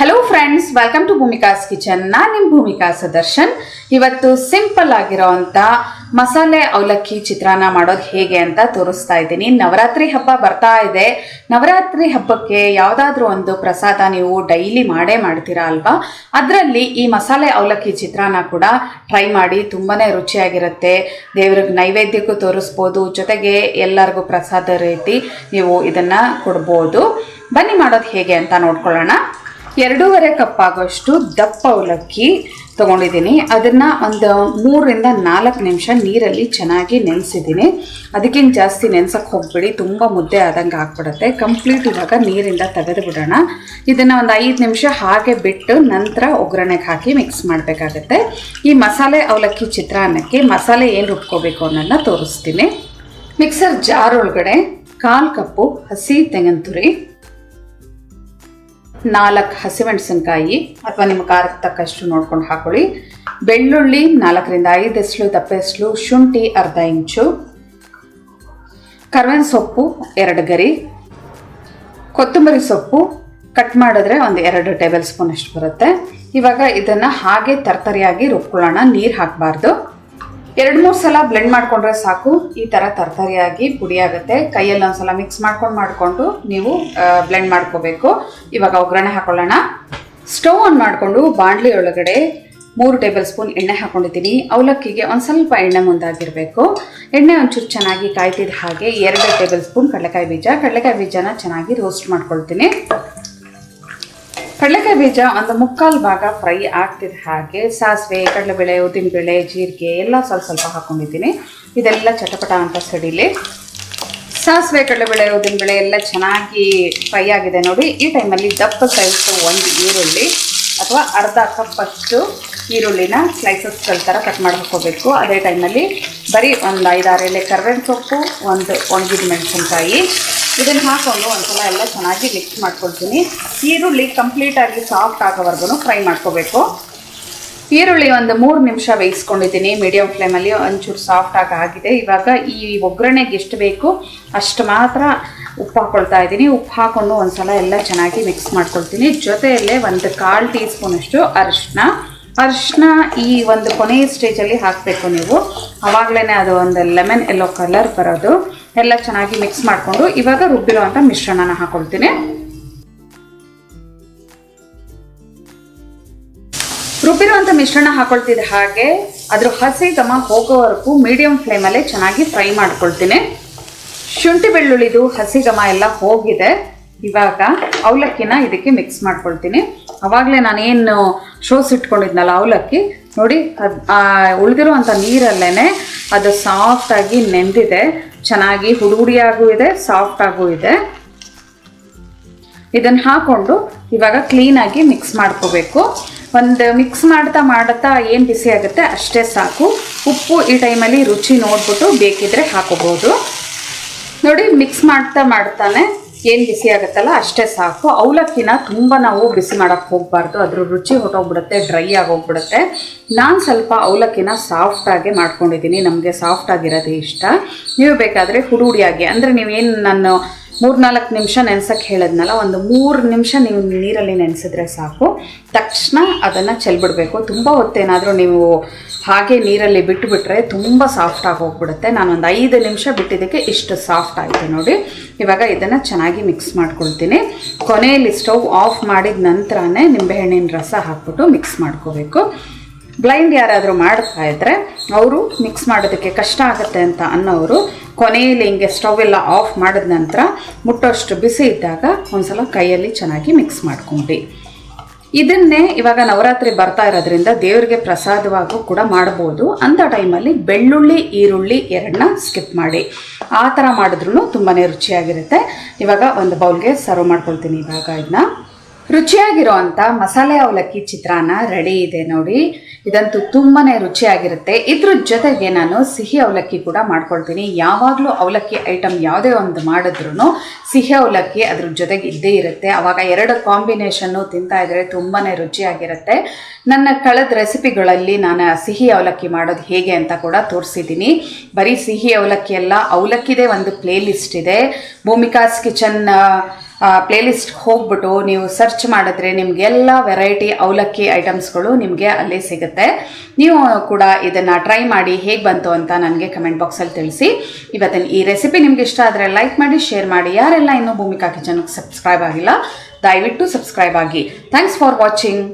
Hello friends, welcome to Bhoomika's kitchen. ನಾನು ನಿಮ್ಮ ಭೂಮಿಕಾ ಸುದರ್ಶನ್. ಇವತ್ತು ಸಿಂಪಲ್ ಆಗಿರೋವಂಥ ಮಸಾಲೆ ಅವಲಕ್ಕಿ ಚಿತ್ರಾನ್ನ ಮಾಡೋದು ಹೇಗೆ ಅಂತ ತೋರಿಸ್ತಾ ಇದ್ದೀನಿ. ನವರಾತ್ರಿ ಹಬ್ಬ ಬರ್ತಾ ಇದೆ. ನವರಾತ್ರಿ ಹಬ್ಬಕ್ಕೆ ಯಾವುದಾದ್ರೂ ಒಂದು ಪ್ರಸಾದ ನೀವು ಡೈಲಿ ಮಾಡ್ತೀರಾ ಅಲ್ವಾ? ಅದರಲ್ಲಿ ಈ ಮಸಾಲೆ ಅವಲಕ್ಕಿ ಚಿತ್ರಾನ್ನ ಕೂಡ ಟ್ರೈ ಮಾಡಿ. ತುಂಬಾ ರುಚಿಯಾಗಿರುತ್ತೆ. ದೇವ್ರಿಗೆ ನೈವೇದ್ಯಕ್ಕೂ ತೋರಿಸ್ಬೋದು, ಜೊತೆಗೆ ಎಲ್ಲರಿಗೂ ಪ್ರಸಾದ ರೀತಿ ನೀವು ಇದನ್ನು ಕೊಡ್ಬೋದು. ಬನ್ನಿ ಮಾಡೋದು ಹೇಗೆ ಅಂತ ನೋಡ್ಕೊಳ್ಳೋಣ. 2.5 ಕಪ್ ಆಗೋಷ್ಟು ದಪ್ಪ ಅವಲಕ್ಕಿ ತೊಗೊಂಡಿದ್ದೀನಿ. ಅದನ್ನು ಒಂದು 3ರಿಂದ 4 ನಿಮಿಷ ನೀರಲ್ಲಿ ಚೆನ್ನಾಗಿ ನೆನೆಸಿದ್ದೀನಿ. ಅದಕ್ಕಿಂತ ಜಾಸ್ತಿ ನೆನೆಸೋಕ್ಕೆ ಹೋಗ್ಬಿಡಿ, ತುಂಬ ಮುದ್ದೆ ಆದಂಗೆ ಆಗ್ಬಿಡುತ್ತೆ. ಕಂಪ್ಲೀಟ್ ಇವಾಗ ನೀರಿಂದ ತೆಗೆದು ಬಿಡೋಣ. ಇದನ್ನು ಒಂದು 5 ನಿಮಿಷ ಹಾಗೆ ಬಿಟ್ಟು ನಂತರ ಒಗ್ಗರಣೆಗೆ ಹಾಕಿ ಮಿಕ್ಸ್ ಮಾಡಬೇಕಾಗತ್ತೆ. ಈ ಮಸಾಲೆ ಅವಲಕ್ಕಿ ಚಿತ್ರಾನ್ನಕ್ಕೆ ಮಸಾಲೆ ಏನು ರುಬ್ಕೋಬೇಕು ಅನ್ನೋದನ್ನ ತೋರಿಸ್ತೀನಿ. ಮಿಕ್ಸರ್ ಜಾರ್ ಒಳಗಡೆ 1/4 ಕಪ್ಪು ಹಸಿ ತೆಂಗಿನ ತುರಿ, 4 ಹಸಿಮೆಣಸಿನಕಾಯಿ ಅಥವಾ ನಿಮ್ಮ ಖಾರಕ್ಕೆ ತಕ್ಕಷ್ಟು ನೋಡ್ಕೊಂಡು ಹಾಕೊಳ್ಳಿ, ಬೆಳ್ಳುಳ್ಳಿ 4ರಿಂದ 5 ಎಸಳು ದಪ್ಪ ಎಸಳು, ಶುಂಠಿ ಅರ್ಧ ಇಂಚು, ಕರ್ಬೇವಿನ ಸೊಪ್ಪು 2 ಗರಿ, ಕೊತ್ತಂಬರಿ ಸೊಪ್ಪು ಕಟ್ ಮಾಡಿದ್ರೆ ಒಂದು 2 ಟೇಬಲ್ ಸ್ಪೂನ್ ಅಷ್ಟು ಬರುತ್ತೆ. ಇವಾಗ ಇದನ್ನು ಹಾಗೆ ತರ್ತರಿಯಾಗಿ ರುಬ್ಕೊಳ್ಳೋಣ, ನೀರು ಹಾಕಬಾರ್ದು. 2-3 ಸಲ ಬ್ಲೆಂಡ್ ಮಾಡಿಕೊಂಡ್ರೆ ಸಾಕು. ಈ ಥರ ತರ್ತರಿಯಾಗಿ ಪುಡಿ ಆಗುತ್ತೆ. ಕೈಯಲ್ಲಿ ಒಂದ್ಸಲ ಮಿಕ್ಸ್ ಮಾಡಿಕೊಂಡು ನೀವು ಬ್ಲೆಂಡ್ ಮಾಡ್ಕೋಬೇಕು. ಇವಾಗ ಒಗ್ಗರಣೆ ಹಾಕೊಳ್ಳೋಣ. ಸ್ಟವ್ ಆನ್ ಮಾಡಿಕೊಂಡು ಬಾಣಲಿ ಒಳಗಡೆ 3 ಟೇಬಲ್ ಸ್ಪೂನ್ ಎಣ್ಣೆ ಹಾಕೊಂಡಿದ್ದೀನಿ. ಅವಲಕ್ಕಿಗೆ ಒಂದು ಸ್ವಲ್ಪ ಎಣ್ಣೆ ಮುಂದಾಗಿರಬೇಕು. ಎಣ್ಣೆ ಒಂಚೂರು ಚೆನ್ನಾಗಿ ಕಾಯ್ತಿದ್ದ ಹಾಗೆ 2 ಟೇಬಲ್ ಸ್ಪೂನ್ ಕಡಲೆಕಾಯಿ ಬೀಜನ ಚೆನ್ನಾಗಿ ರೋಸ್ಟ್ ಮಾಡ್ಕೊಳ್ತೀನಿ. ಕಡಲೆಕಾಯಿ ಬೀಜ ಒಂದು 3/4 ಭಾಗ ಫ್ರೈ ಆಗ್ತಿದ್ದ ಹಾಗೆ ಸಾಸಿವೆ, ಕಡಲೆಬೇಳೆ, ಉದ್ದಿನಬೇಳೆ, ಜೀರಿಗೆ ಎಲ್ಲ ಸ್ವಲ್ಪ ಹಾಕೊಂಡಿದ್ದೀನಿ. ಇದೆಲ್ಲ ಚಟಪಟ ಅಂತ ಸಿಡಿಲಿ. ಸಾಸಿವೆ, ಕಡಲೆಬೇಳೆ, ಉದ್ದಿನಬೇಳೆ ಎಲ್ಲ ಚೆನ್ನಾಗಿ ಫ್ರೈ ಆಗಿದೆ ನೋಡಿ. ಈ ಟೈಮಲ್ಲಿ ದಪ್ಪ ಸೈಜ್ 1 ಈರುಳ್ಳಿ ಅಥವಾ ಅರ್ಧ ಕಪ್ಪಷ್ಟು ಈರುಳ್ಳಿನ ಸ್ಲೈಸಸ್ಗಳ ಥರ ಕಟ್ ಮಾಡಿ ಹಾಕೋಬೇಕು. ಅದೇ ಟೈಮಲ್ಲಿ ಬರೀ ಒಂದು 5-6 ಎಲೆ ಕರ್ಬೇವಿನ ಸೊಪ್ಪು, 1 ಒಣಗಿದ ಮೆಣಸಿನ್ಕಾಯಿ ಇದನ್ನು ಹಾಕ್ಕೊಂಡು ಒಂದ್ಸಲ ಎಲ್ಲ ಚೆನ್ನಾಗಿ ಮಿಕ್ಸ್ ಮಾಡ್ಕೊಳ್ತೀನಿ. ಈರುಳ್ಳಿ ಕಂಪ್ಲೀಟಾಗಿ ಸಾಫ್ಟ್ ಆಗೋವರೆಗೂ ಫ್ರೈ ಮಾಡ್ಕೋಬೇಕು. ಈರುಳ್ಳಿ ಒಂದು 3 ನಿಮಿಷ ಬೇಯಿಸ್ಕೊಂಡಿದ್ದೀನಿ ಮೀಡಿಯಂ ಫ್ಲೇಮಲ್ಲಿ. ಒಂಚೂರು ಸಾಫ್ಟಾಗಿ ಆಗಿದೆ. ಇವಾಗ ಈ ಒಗ್ಗರಣೆಗೆ ಎಷ್ಟು ಬೇಕು ಅಷ್ಟು ಮಾತ್ರ ಉಪ್ಪು ಹಾಕ್ಕೊಳ್ತಾ ಇದ್ದೀನಿ. ಉಪ್ಪು ಹಾಕ್ಕೊಂಡು ಒಂದ್ಸಲ ಎಲ್ಲ ಚೆನ್ನಾಗಿ ಮಿಕ್ಸ್ ಮಾಡ್ಕೊಳ್ತೀನಿ. ಜೊತೆಯಲ್ಲೇ ಒಂದು 1/4 ಟೀ ಸ್ಪೂನಷ್ಟು ಅರಿಶಿನ ಈ ಒಂದು ಕೊನೆಯ ಸ್ಟೇಜಲ್ಲಿ ಹಾಕಬೇಕು ನೀವು. ಆವಾಗಲೇ ಅದು ಒಂದು ಲೆಮನ್ ಎಲ್ಲೋ ಕಲರ್ ಬರೋದು. ಎಲ್ಲ ಚೆನ್ನಾಗಿ ಮಿಕ್ಸ್ ಮಾಡಿಕೊಂಡು ಇವಾಗ ರುಬ್ಬಿರೋ ಅಂಥ ಮಿಶ್ರಣನ ಹಾಕೊಳ್ತೀನಿ. ರುಬ್ಬಿರುವಂಥ ಮಿಶ್ರಣ ಹಾಕೊಳ್ತಿದ್ದ ಹಾಗೆ ಅದ್ರ ಹಸಿ ಘಮ ಹೋಗೋವರೆಗೂ ಮೀಡಿಯಂ ಫ್ಲೇಮಲ್ಲೇ ಚೆನ್ನಾಗಿ ಫ್ರೈ ಮಾಡ್ಕೊಳ್ತೀನಿ. ಶುಂಠಿ ಬೆಳ್ಳುಳ್ಳಿದು ಹಸಿ ಘಮ ಎಲ್ಲ ಹೋಗಿದೆ. ಇವಾಗ ಅವಲಕ್ಕಿನ ಇದಕ್ಕೆ ಮಿಕ್ಸ್ ಮಾಡ್ಕೊಳ್ತೀನಿ. ಆವಾಗಲೇ ನಾನೇನು ಇಟ್ಕೊಂಡಿದ್ನಲ್ಲ ಅವಲಕ್ಕಿ ನೋಡಿ, ಉಳಿದಿರುವಂಥ ನೀರಲ್ಲೇ ಅದು ಸಾಫ್ಟಾಗಿ ನೆಂದಿದೆ. ಚೆನ್ನಾಗಿ ಹುಡುಗುಡಿಯಾಗೂ ಇದೆ, ಸಾಫ್ಟಾಗೂ ಇದೆ. ಇದನ್ನು ಹಾಕ್ಕೊಂಡು ಇವಾಗ ಕ್ಲೀನಾಗಿ ಮಿಕ್ಸ್ ಮಾಡ್ಕೋಬೇಕು. ಒಂದು ಮಿಕ್ಸ್ ಮಾಡ್ತಾ ಏನು ಬಿಸಿ ಆಗುತ್ತೆ ಅಷ್ಟೇ ಸಾಕು. ಉಪ್ಪು ಈ ಟೈಮಲ್ಲಿ ರುಚಿ ನೋಡ್ಬಿಟ್ಟು ಬೇಕಿದ್ರೆ ಹಾಕೋಬೋದು. ನೋಡಿ, ಮಿಕ್ಸ್ ಮಾಡ್ತಾನೆ ಏನು ಬಿಸಿ ಆಗುತ್ತಲ್ಲ ಅಷ್ಟೇ ಸಾಕು. ಅವಲಕ್ಕಿನ ತುಂಬ ನಾವು ಬಿಸಿ ಮಾಡೋಕ್ಕೆ ಹೋಗಬಾರ್ದು, ಅದ್ರ ರುಚಿ ಹೊಟ್ಟೋಗ್ಬಿಡುತ್ತೆ, ಡ್ರೈ ಆಗೋಗ್ಬಿಡುತ್ತೆ. ನಾನು ಸ್ವಲ್ಪ ಅವಲಕ್ಕಿನ ಸಾಫ್ಟಾಗಿ ಮಾಡ್ಕೊಂಡಿದ್ದೀನಿ. ನಮಗೆ ಸಾಫ್ಟಾಗಿರೋದೇ ಇಷ್ಟ. ನೀವು ಬೇಕಾದರೆ ಹುಡುಗಿಯಾಗಿ ಅಂದರೆ ನೀವೇನು ನಾನು 3-4 ನಿಮಿಷ ನೆನೆಸೋಕ್ಕೆ ಹೇಳಿದ್ನಲ್ಲ, ಒಂದು 3 ನಿಮಿಷ ನೀವು ನೀರಲ್ಲಿ ನೆನೆಸಿದ್ರೆ ಸಾಕು. ತಕ್ಷಣ ಅದನ್ನು ಚೆಲ್ಬಿಡಬೇಕು. ತುಂಬ ಹೊತ್ತೇನಾದರೂ ನೀವು ಹಾಗೆ ನೀರಲ್ಲಿ ಬಿಟ್ಟುಬಿಟ್ರೆ ತುಂಬ ಸಾಫ್ಟಾಗಿ ಹೋಗ್ಬಿಡುತ್ತೆ. ನಾನೊಂದು 5 ನಿಮಿಷ ಬಿಟ್ಟಿದ್ದಕ್ಕೆ ಇಷ್ಟು ಸಾಫ್ಟ್ ಆಯಿತು ನೋಡಿ. ಇವಾಗ ಇದನ್ನು ಚೆನ್ನಾಗಿ ಮಿಕ್ಸ್ ಮಾಡ್ಕೊಳ್ತೀನಿ. ಕೊನೆಯಲ್ಲಿ ಸ್ಟವ್ ಆಫ್ ಮಾಡಿದ ನಂತರನೇ ನಿಂಬೆಹಣ್ಣಿನ ರಸ ಹಾಕ್ಬಿಟ್ಟು ಮಿಕ್ಸ್ ಮಾಡ್ಕೋಬೇಕು. ಬ್ಲೈಂಡ್ ಯಾರಾದರೂ ಮಾಡ್ತಾ ಇದ್ದರೆ ಅವರು ಮಿಕ್ಸ್ ಮಾಡೋದಕ್ಕೆ ಕಷ್ಟ ಆಗುತ್ತೆ ಅಂತ ಅನ್ನೋರು ಕೊನೆಯಲ್ಲಿ ಹಿಂಗೆ ಸ್ಟವ್ ಎಲ್ಲ ಆಫ್ ಮಾಡಿದ ನಂತರ ಮುಟ್ಟೋಷ್ಟು ಬಿಸಿ ಇದ್ದಾಗ ಒಂದ್ಸಲ ಕೈಯಲ್ಲಿ ಚೆನ್ನಾಗಿ ಮಿಕ್ಸ್ ಮಾಡ್ಕೊಂಡು ಇದನ್ನೇ ಇವಾಗ ನವರಾತ್ರಿ ಬರ್ತಾ ಇರೋದ್ರಿಂದ ದೇವರಿಗೆ ಪ್ರಸಾದವಾಗೂ ಕೂಡ ಮಾಡ್ಬೋದು. ಅಂಥ ಟೈಮಲ್ಲಿ ಬೆಳ್ಳುಳ್ಳಿ, ಈರುಳ್ಳಿ 2ನ್ನ ಸ್ಕಿಪ್ ಮಾಡಿ. ಆ ಥರ ಮಾಡಿದ್ರೂ ತುಂಬಾ ರುಚಿಯಾಗಿರುತ್ತೆ. ಇವಾಗ ಒಂದು ಬೌಲ್ಗೆ ಸರ್ವ್ ಮಾಡ್ಕೊಳ್ತೀನಿ. ಇವಾಗ ಇದನ್ನ ರುಚಿಯಾಗಿರೋವಂಥ ಮಸಾಲೆ ಅವಲಕ್ಕಿ ಚಿತ್ರಾನ್ನ ರೆಡಿ ಇದೆ ನೋಡಿ. ಇದಂತೂ ತುಂಬಾ ರುಚಿಯಾಗಿರುತ್ತೆ. ಇದ್ರ ಜೊತೆಗೆ ನಾನು ಸಿಹಿ ಅವಲಕ್ಕಿ ಕೂಡ ಮಾಡ್ಕೊಳ್ತೀನಿ. ಯಾವಾಗಲೂ ಅವಲಕ್ಕಿ ಐಟಮ್ ಯಾವುದೇ ಒಂದು ಮಾಡಿದ್ರೂ ಸಿಹಿ ಅವಲಕ್ಕಿ ಅದ್ರ ಜೊತೆಗೆ ಇದ್ದೇ ಇರುತ್ತೆ. ಆವಾಗ 2 ಕಾಂಬಿನೇಷನ್ನು ತಿಂತಾ ಇದ್ರೆ ತುಂಬಾ ರುಚಿಯಾಗಿರುತ್ತೆ. ನನ್ನ ಕಳೆದ ರೆಸಿಪಿಗಳಲ್ಲಿ ನಾನು ಸಿಹಿ ಅವಲಕ್ಕಿ ಮಾಡೋದು ಹೇಗೆ ಅಂತ ಕೂಡ ತೋರಿಸಿದ್ದೀನಿ. ಬರೀ ಸಿಹಿ ಅವಲಕ್ಕಿ ಅಲ್ಲ, ಅವಲಕ್ಕಿದೇ ಒಂದು ಪ್ಲೇ ಲಿಸ್ಟ್ ಇದೆ. ಭೂಮಿಕಾಸ್ ಕಿಚನ್ ಪ್ಲೇಲಿಸ್ಟ್ಗೆ ಹೋಗ್ಬಿಟ್ಟು ನೀವು ಸರ್ಚ್ ಮಾಡಿದ್ರೆ ನಿಮಗೆಲ್ಲ ವೆರೈಟಿ ಅವಲಕ್ಕಿ ಐಟಮ್ಸ್ಗಳು ನಿಮಗೆ ಅಲ್ಲೇ ಸಿಗುತ್ತೆ. ನೀವು ಕೂಡ ಇದನ್ನು ಟ್ರೈ ಮಾಡಿ ಹೇಗೆ ಬಂತು ಅಂತ ನನಗೆ ಕಮೆಂಟ್ ಬಾಕ್ಸಲ್ಲಿ ತಿಳಿಸಿ. ಇವತ್ತಿನ ಈ ರೆಸಿಪಿ ನಿಮ್ಗೆ ಇಷ್ಟ ಆದರೆ ಲೈಕ್ ಮಾಡಿ, ಶೇರ್ ಮಾಡಿ. ಯಾರೆಲ್ಲ ಇನ್ನೂ ಭೂಮಿಕಾ ಕಿಚನ್ಗೆ ಸಬ್ಸ್ಕ್ರೈಬ್ ಆಗಿಲ್ಲ ದಯವಿಟ್ಟು ಸಬ್ಸ್ಕ್ರೈಬ್ ಆಗಿ. Thanks for watching.